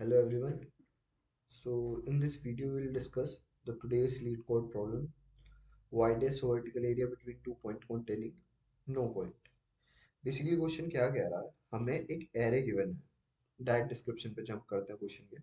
Hello everyone. So in this video we'll discuss the today's lead code problem. Widest vertical area between 2 point containing no point. Basically question क्या कह रहा है, हमें एक array given है. Direct description पे jump करते हैं क्वेश्चन के.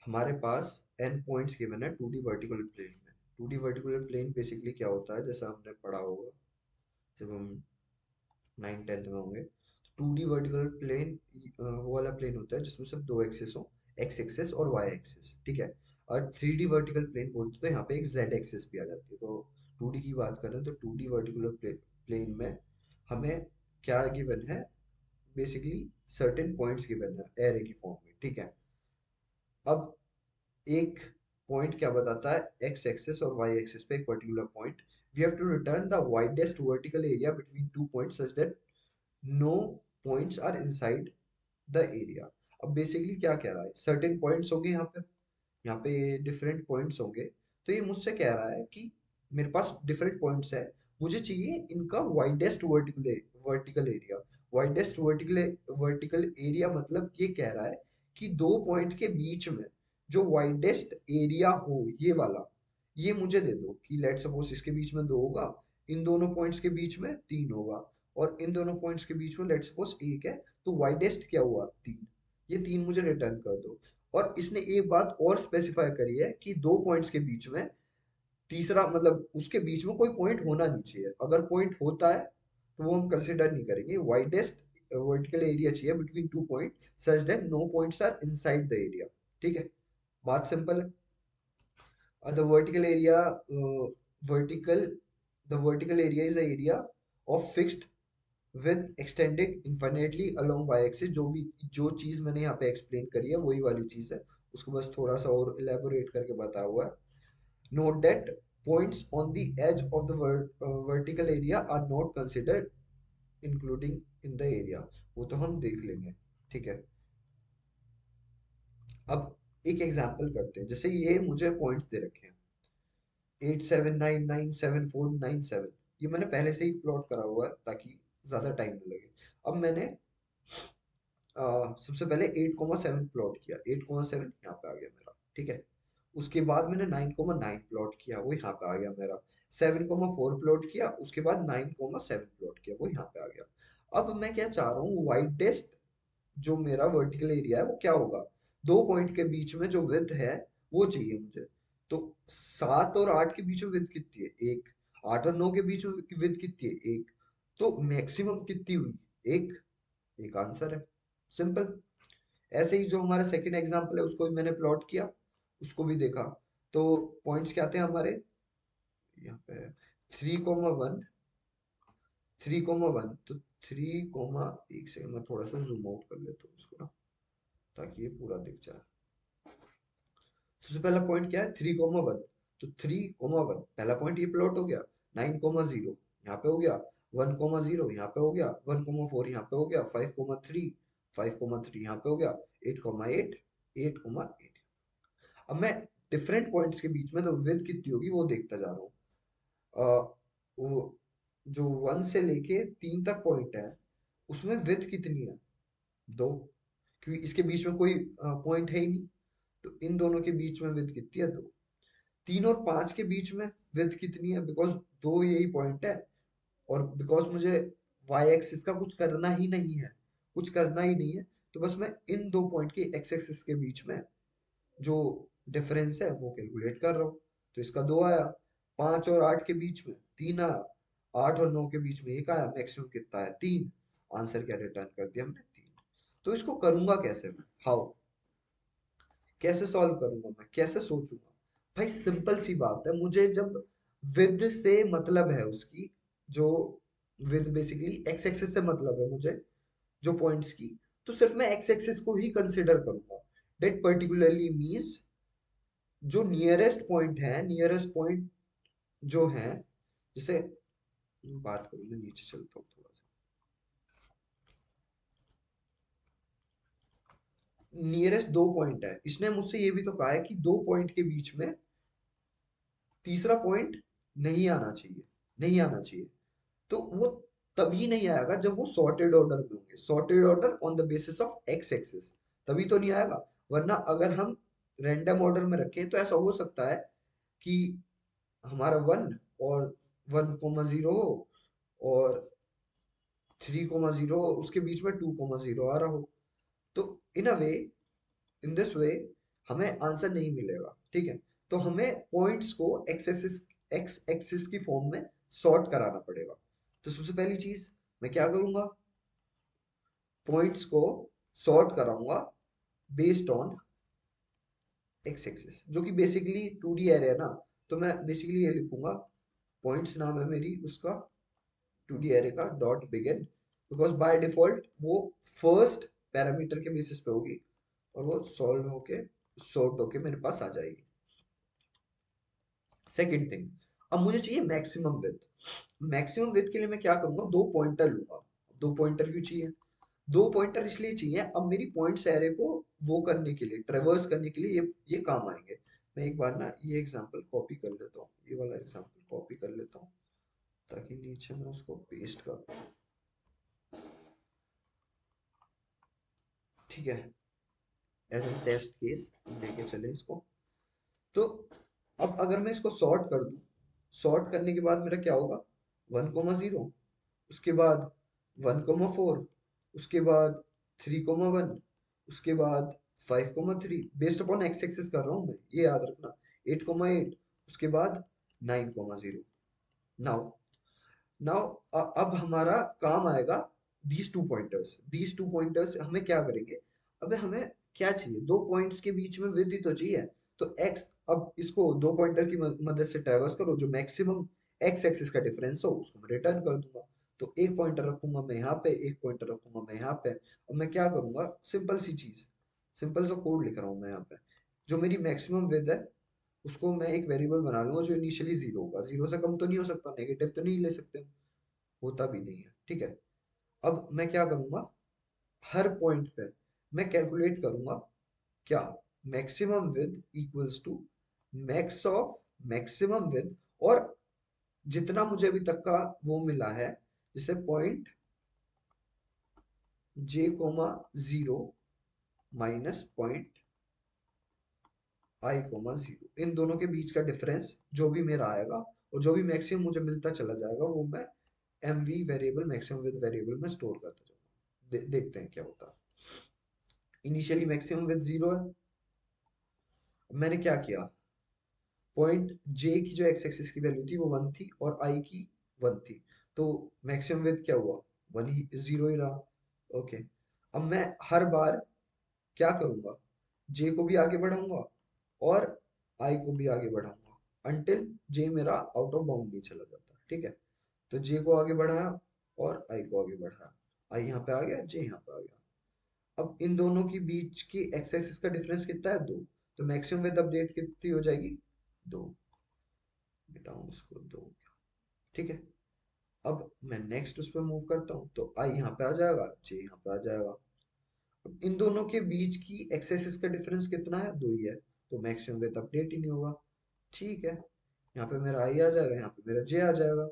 हमारे पास n पॉइंट्स गिवन है 2D वर्टिकल प्लेन में. 2D वर्टिकल प्लेन बेसिकली क्या होता है, जैसा हमने पढ़ा होगा जब हम 9th 10th में होंगे. 2D वर्टिकल प्लेन वो वाला प्लेन होता है जिसमें सिर्फ दो एक्सिस हो, एक्स एक्सिस और वाई एक्सिस. ठीक है. और 3D वर्टिकल प्लेन बोलते तो यहाँ पे एक जेड एक्सिस भी आ जाती है. तो 2D की बात करें तो 2D वर्टिकल प्लेन में हमें क्या गिवन है, बेसिकली सर्टेन पॉइंट्स गिवन है एरे की फॉर्म में. ठीक है. अब एक पॉइंट क्या बताता है, एक्स एक्सिस और वाई एक्सिस पे एक particular point. We have to return the widest vertical area between two points such that no points are inside the area. अब बेसिकली क्या कह रहा है, सर्टेन पॉइंट्स होंगे यहाँ पे डिफरेंट पॉइंट्स होंगे. तो ये मुझसे कह रहा है कि मेरे पास डिफरेंट पॉइंट्स है, मुझे चाहिए इनका widest vertical area. Widest vertical area मतलब ये कह रहा है कि दो पॉइंट के बीच में जो वाइडेस्ट एरिया हो, ये वाला, ये मुझे दे दो कि लेट सपोज इसके बीच में दो होगा, इन दोनों पॉइंट्स के बीच में तीन होगा, और इन दोनों पॉइंट्स के बीच में लेट सपोज एक है. तो वाइडेस्ट क्या हुआ, तीन. ये तीन मुझे रिटर्न कर दो. और इसने एक बात और स्पेसिफाई करी है कि दो पॉइंट्स के बीच में तीसरा, मतलब उसके बीच में कोई पॉइंट होना नहीं चाहिए. अगर पॉइंट होता है तो वो हम कंसिडर नहीं करेंगे. वाइडेस्ट वर्टिकल एरिया चाहिए between two point such that no points are inside the area. ठीक है. बात सिंपल है. The vertical area vertical the vertical area is a area of fixed width extended infinitely along y axis. जो चीज मैंने यहाँ पे एक्सप्लेन करी है वही वाली चीज है, उसको बस थोड़ा सा और इलेबोरेट करके बताया हुआ है. Note that points on the edge of the vertical area are not considered including in the area. वो तो हम देख लेंगे. ठीक है. अब एक एग्जांपल करते हैं. जैसे ये मुझे पॉइंट्स दे रखे हैं 87997497. ये मैंने पहले से ही प्लॉट करा हुआ है ताकि ज्यादा टाइम न लगे. अब मैंने सबसे पहले 8,7 प्लॉट किया. 8,7 यहाँ पे आ गया मेरा. ठीक है. उसके बाद मैंने 9,9 प्लॉट किया, वो यहाँ पे आ गया मेरा. 7,4 प्लॉट किया, उसके बाद 9,7 प्लॉट किया, वो यहाँ पे आ गया. अब मैं क्या चाह रहा हूँ, वाइडेस्ट जो मेरा वर्टिकल एरिया है वो क्या होगा, दो पॉइंट के बीच में जो विड्थ है वो चाहिए मुझे. तो 7 और 8 के बीच में विड्थ कितनी है, एक. 8 और 9 के बीच में विड्थ कितनी है, एक. तो मैक्सिमम कितनी हुई, एक. एक आंसर है. सिंपल. ऐसे ही जो हमारा सेकंड एग्जांपल है उसको भी मैंने प्लॉट किया, उसको भी देखा. तो पॉइंट्स क्या थे हमारे, यहाँ पे 3,1, 3,1. तो 3, एक सेकंड में थोड़ा सा जूम आउट कर लेता हूँ इसको ना, ताकि ये पूरा दिख जाए. सबसे पहला पॉइंट क्या है, 3,1. तो 3,1 पहला पॉइंट ये प्लॉट हो गया. 9,0 यहाँ पे हो गया. 1,0 यहाँ पे हो गया. 1,4 यहाँ पे हो गया. 5,3, 5,3 यहाँ पे हो गया. 8,8, 8,8. अब मैं डिफरेंट पॉइंट्स के बीच में तो विड्थ कितनी होगी वो देखता जा रहा हूँ. वो जो 1 से लेके 3 तक पॉइंट है उसमें विड्थ कितनी है, दो. क्योंकि इसके बीच में कोई पॉइंट है ही नहीं. तो इन दोनों के बीच में विड्थ कितनी है, दो. 3 और 5 के बीच में विड्थ कितनी है, बिकॉज दो यही पॉइंट है. और बिकॉज मुझे वाई एक्सिस का कुछ करना ही नहीं है, कुछ करना ही नहीं है, तो बस मैं इन दो पॉइंट के एक्स एक्सिस के बीच में जो डिफरेंस है वो कैलकुलेट कर रहा हूँ. तो इसका दो आया. 5 और 8 के बीच में तीन आया. 8 और 9 के बीच में एक आया. मैक्सिमम कितना है, तीन. आंसर क्या रिटर्न कर दिया हमने, तीन. तो इसको करूंगा कैसे मैं, हाउ, कैसे सॉल्व करूंगा मैं, कैसे सोचूंगा. भाई सिंपल सी बात है, मुझे जब विद से मतलब है उसकी, जो विद बेसिकली एक्स एक्सिस से मतलब है मुझे, जो पॉइंट्स की, तो सिर्फ मैं एक्स एक्सिस को ही कंसिडर करूंगा. डेट पर्टिकुलरली मीन्स जो नियरेस्ट पॉइंट है, नियरेस्ट पॉइंट जो है, जैसे बात करूं, मैं नीचे चलता हूँ थोड़ा सा. नियरेस्ट दो पॉइंट है, इसने मुझसे ये भी तो कहा है कि दो पॉइंट के बीच में तीसरा पॉइंट नहीं आना चाहिए, नहीं आना चाहिए. तो वो तभी नहीं आएगा जब वो सॉर्टेड ऑर्डर में होंगे. Sorted order on the basis of x axis, तभी तो नहीं आएगा. वरना अगर हम रैंडम ऑर्डर में रखें तो ऐसा हो सकता है कि हमारा 1 और 1,0 हो और 3,0 उसके बीच में 2,0 आ रहा हो। तो इन अ वे, इन दिस वे हमें आंसर नहीं मिलेगा, ठीक है। तो हमें पॉइंट्स को एक्स एक्सिस की फॉर्म में सॉर्ट कराना पड़ेगा। तो सबसे पहली चीज मैं क्या करूंगा, पॉइंट्स को सॉर्ट कराऊंगा बेस्ड ऑन एक्स एक्सिस, जो कि बेसिकली 2D एरे है ना। तो मैं बेसिकली ये लिखूंगा, पॉइंट्स नाम है मेरी उसका 2D एरे का dot begin, because by default वो फर्स्ट पैरामीटर के बेसिस पे होगी और वो सॉल्व होके सॉर्ट होके मेरे पास आ जाएगी। सेकंड थिंग, अब मुझे चाहिए मैक्सिमम विड्थ। मैक्सिमम विड्थ के लिए मैं क्या करूंगा, दो पॉइंटर लूंगा। दो पॉइंटर क्यों चाहिए, दो पॉइंटर इसलिए चाहिए, अब मेरी पॉइंट्स एरे को वो करने के लिए, ट्रेवर्स करने के लिए ये काम आएंगे। मैं एक बार ना ये एग्जांपल कॉपी कर लेता हूँ, ये वाला एग्जांपल कॉपी कर लेता हूँ ताकि नीचे मैं उसको पेस्ट कर पाऊँ। ठीक है, एज ए टेस्ट केस लेके चले इसको। तो अब अगर मैं इसको सॉर्ट कर दूं, सॉर्ट करने के बाद मेरा क्या होगा, 1,0, उसके बाद 1,4, उसके बाद 3,1, उसके बाद 5,3, बेस्ड अपॉन एक्स एक्सिस कर रहा हूँ मैं, ये याद रखना। 8,8, उसके बाद 9,0। नाउ नाउ अब हमारा काम आएगा दीज टू पॉइंटर्स हमें क्या करेंगे। अबे हमें क्या चाहिए, दो पॉइंट्स के बीच में विड्थ ही तो चाहिए। तो एक्स, अब इसको दो पॉइंटर की मदद से ट्रैवर्स करो, जो मैक्सिमम एक्स एक्सिस का डिफरेंस हो उसको मैं रिटर्न कर दूंगा। तो एक पॉइंटर रखूंगा मैं यहाँ पे, एक पॉइंटर रखूंगा मैं यहाँ पे। अब मैं क्या करूंगा, सिंपल सी चीज, सिंपल सा कोड लिख रहा हूँ मैं यहाँ पे। जो मेरी मैक्सिमम विड्थ है उसको मैं एक वेरिएबल बना लूंगा जो इनिशियली जीरो होगा, जीरो से कम तो नहीं हो सकता, नेगेटिव तो नहीं ले सकते, होता भी नहीं है, ठीक है। अब मैं क्या करूंगा, हर पॉइंट पे मैं कैलकुलेट करूंगा क्या, maximum width equals to max of maximum width, और जितना मुझे अभी तक का वो मिला है, जैसे point j,0 minus point i,0, इन दोनों के बीच का डिफरेंस जो भी मेरा आएगा और जो भी मैक्सिमम मुझे मिलता चला जाएगा वो मैं mv variable, maximum with variable में स्टोर करता जाऊंगा। देखते हैं क्या होता है। इनिशियली मैक्सिमम विद जीरो है, मैंने क्या किया, पॉइंट जे की जो एक्स एक्सिस की वैल्यू थी वो 1 थी और आई की 1 थी, तो मैक्सिमम विद क्या हुआ, 1 ही, जीरो ही रहा। ओके, अब मैं हर बार क्या करूंगा, जे को भी आगे बढ़ाऊंगा और आई को भी आगे बढ़ाऊंगा अंटिल जे मेरा आउट ऑफ बाउंड नहीं चला जाता, ठीक है। तो जे को आगे बढ़ाया और आई को आगे बढ़ाया, आई यहाँ पे आ गया, जे यहाँ पे आ गया। अब इन दोनों के बीच की एक्स एक्सिस का डिफरेंस कितना है, 2। तो मैक्सिमम विद अपडेट कितनी हो जाएगी, 2। मिटाऊं इसको, 2, ठीक है। अब मैं नेक्स्ट उस पर मूव करता हूँ, तो आई यहाँ पे आ जाएगा, जे यहाँ पे आ जाएगा। अब इन दोनों के बीच की एक्स एक्सिस का डिफरेंस कितना है, 2 ही है, तो मैक्सिमम विद अपडेट ही नहीं होगा, ठीक है। यहाँ पे मेरा आई आ जाएगा, यहाँ पे मेरा जे आ जाएगा।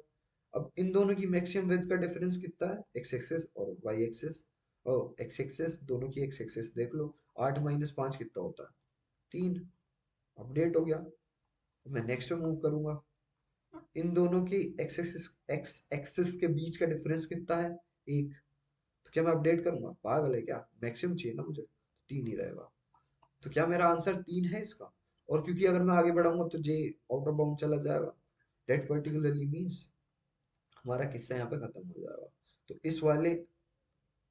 अब इन दोनों की मैक्सिमम विड्थ का डिफरेंस कितना है, एक्स एक्सिस और वाई एक्सिस। और एक्स एक्सिस, दोनों की एक्स एक्सिस देख लो, 8 माइनस 5 कितना होता है, 3। अपडेट हो गया। मैं नेक्स्ट पे मूव करूंगा, इन दोनों की एक्स एक्सिस के बीच का डिफरेंस कितना है, 1। तो क्या मैं अपडेट करूंगा, पागल है क्या, मैक्सिमम चाहिए ना मुझे, 3 ही रहेगा। तो क्या मेरा आंसर 3 है इसका। और क्योंकि अगर मैं आगे बढ़ाऊंगा तो जे आउट ऑफ बाउंड चला जाएगा, डेट पर्टिकुलरली मीन्स हमारा किस्सा यहाँ पे खत्म हो जाएगा। तो इस वाले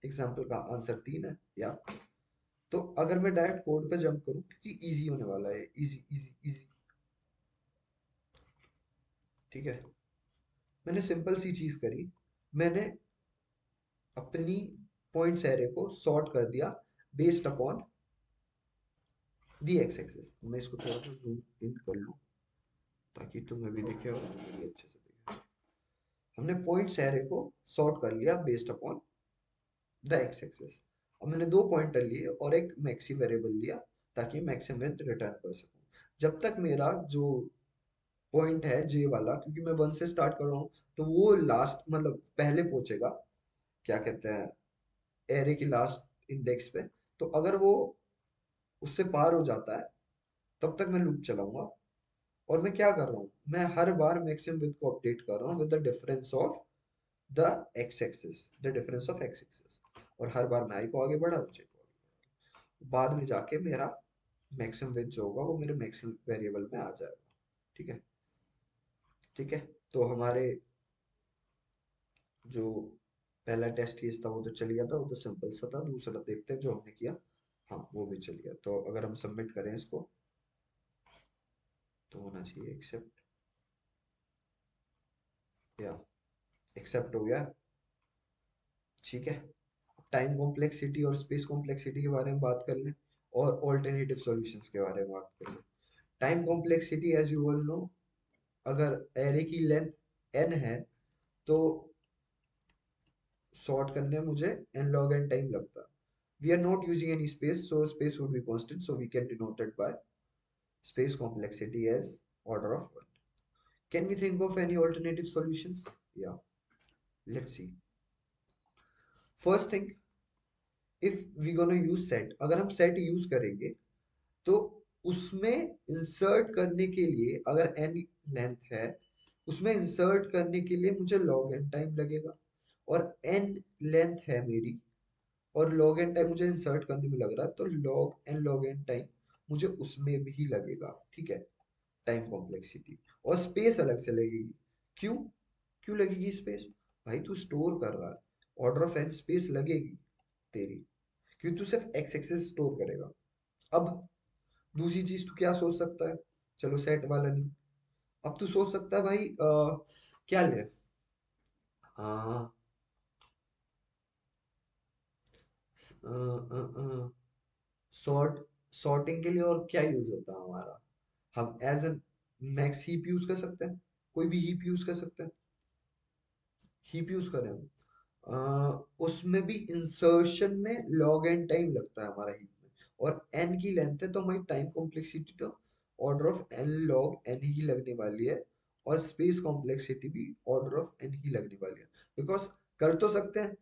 एग्जाम्पल का आंसर 3 है या। तो अगर मैं डायरेक्ट कोड पे जंप करूँ, क्योंकि इजी होने वाला है, इजी इजी इजी, ठीक है। मैंने सिंपल सी चीज करी, मैंने अपनी पॉइंट्स एरे को सॉर्ट कर दिया based upon the x axis. मैं इसको थोड़ा सा जूम इन कर लूँ ताकि तुम्हें भी दिखे और मुझे भी अच्छे से दिखे। हमने पॉइंट्स एरे को सॉर्ट कर लिया based upon the x axis. अब मैंने दो पॉइंटर लिए और एक मैक्सी वेरिएबल लिया ताकि मैक्सिमम विड्थ रिटर्न कर सकूं। जब तक मेरा जो पॉइंट है जे वाला, क्योंकि मैं 1 से स्टार्ट कर रहा हूँ, तो वो लास्ट मतलब पहले पहुंचेगा, क्या कहते हैं, एरे की लास्ट इंडेक्स पे। तो अगर वो उससे पार हो जाता है तब तक मैं लूप चलाऊंगा। और मैं क्या कर रहा हूँ, मैं हर बार मैक्सिमम विड्थ को अपडेट कर रहा हूँ with the difference of the x axis, the difference of x axis. और हर बार मैं आई को आगे बढ़ा, j को आगे बढ़ा। बाद में जाके मेरा मैक्सिमम विड्थ जो होगा वो मेरे मैक्सिमम वेरिएबल में आ जाएगा। ठीक है, ठीक है। तो हमारे जो पहला टेस्ट केस था वो तो चल गया था, वो तो सिंपल सा था। दूसरा देखते हैं जो हमने किया, हाँ वो भी चल गया। तो अगर हम सबमिट करें इसको तो होना चाहिए एक्सेप्ट, या एक्सेप्ट हो गया। ठीक है, टाइम कॉम्प्लेक्सिटी और स्पेस कॉम्प्लेक्सिटी के बारे में बात कर लें और ऑल्टरनेटिव सॉल्यूशंस के बारे में बात कर लें। Time complexity as you all know, अगर एरे की लेंथ n है तो सॉर्ट करने में मुझे n log n टाइम लगता है। We are not using any space, so space would be constant, so we can denote it by space complexity as order of 1. Can we think of any alternative solutions? Yeah, let's see. First thing, if we gonna use set, अगर हम set use करेंगे तो उसमें insert करने के लिए अगर n length है, उसमें इंसर्ट करने के लिए मुझे log n टाइम लगेगा। और n लेंथ है मेरी और log n टाइम मुझे इंसर्ट करने में लग रहा है, तो log n टाइम मुझे उसमें भी लगेगा। ठीक है, टाइम कॉम्प्लेक्सिटी। और स्पेस अलग से लगेगी। क्यों, क्यों लगेगी स्पेस? भाई तू स्टोर कर रहा है, ऑर्डर ऑफ एन स्पेस लगेगी तेरी, क्योंकि तू सिर्फ एक्स एक्सेस स्टोर करेगा। अब दूसरी चीज तू क्या सोच सकता है, चलो सेट वाला नहीं, अब तू सोच सकता है भाई क्या ले, सॉर्ट, सॉर्टिंग के लिए और क्या यूज होता है हमारा, हम as an max heap use कर सकते हैं, कोई भी हीप यूज कर सकते हैं, हीप यूज करें हम। उसमें भी इंसर्शन में लॉग एन टाइम लगता है हमारा हीप में, और एन की लेंथ है तो हमारी टाइम कॉम्प्लेक्सिटी तो order of n log n ही लगने वाली है। और स्पेस कॉम्प्लेक्सिटी भी ऑर्डर ऑफ एन ही लगने वाली है। बिकॉज कर तो सकते हैं,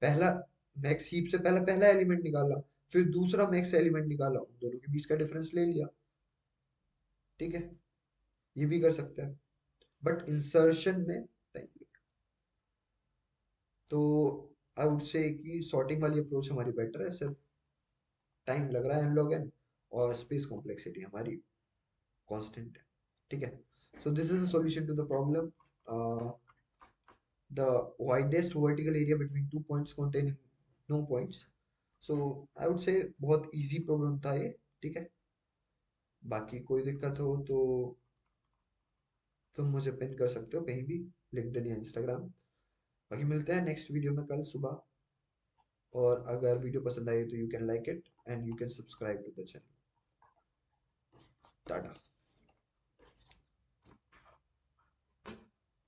पहला मैक्स हीप से पहला पहला एलिमेंट निकाला, फिर दूसरा मैक्स एलिमेंट निकाला, उन दोनों के बीच का डिफरेंस ले लिया। ठीक है, ये भी कर सकते हैं, बट इंसर्शन में टाइम। तो आई वुड से कि सॉर्टिंग वाली अप्रोच हमारी बेटर है, सिर्फ टाइम लग रहा है एन लॉग एन, और स्पेस कॉम्प्लेक्सिटी हमारी कांस्टेंट है। ठीक है, so this is a solution to the problem, the widest vertical area between 2 points containing no points. So I would say बहुत इजी प्रॉब्लम था ये। ठीक है, बाकी कोई दिक्कत हो तो तुम मुझे पिन कर सकते हो कहीं भी, लिंक्डइन या इंस्टाग्राम। बाकी मिलते हैं नेक्स्ट वीडियो में कल सुबह। और अगर वीडियो पसंद आई तो you can like it and you can subscribe to the channel. Tata.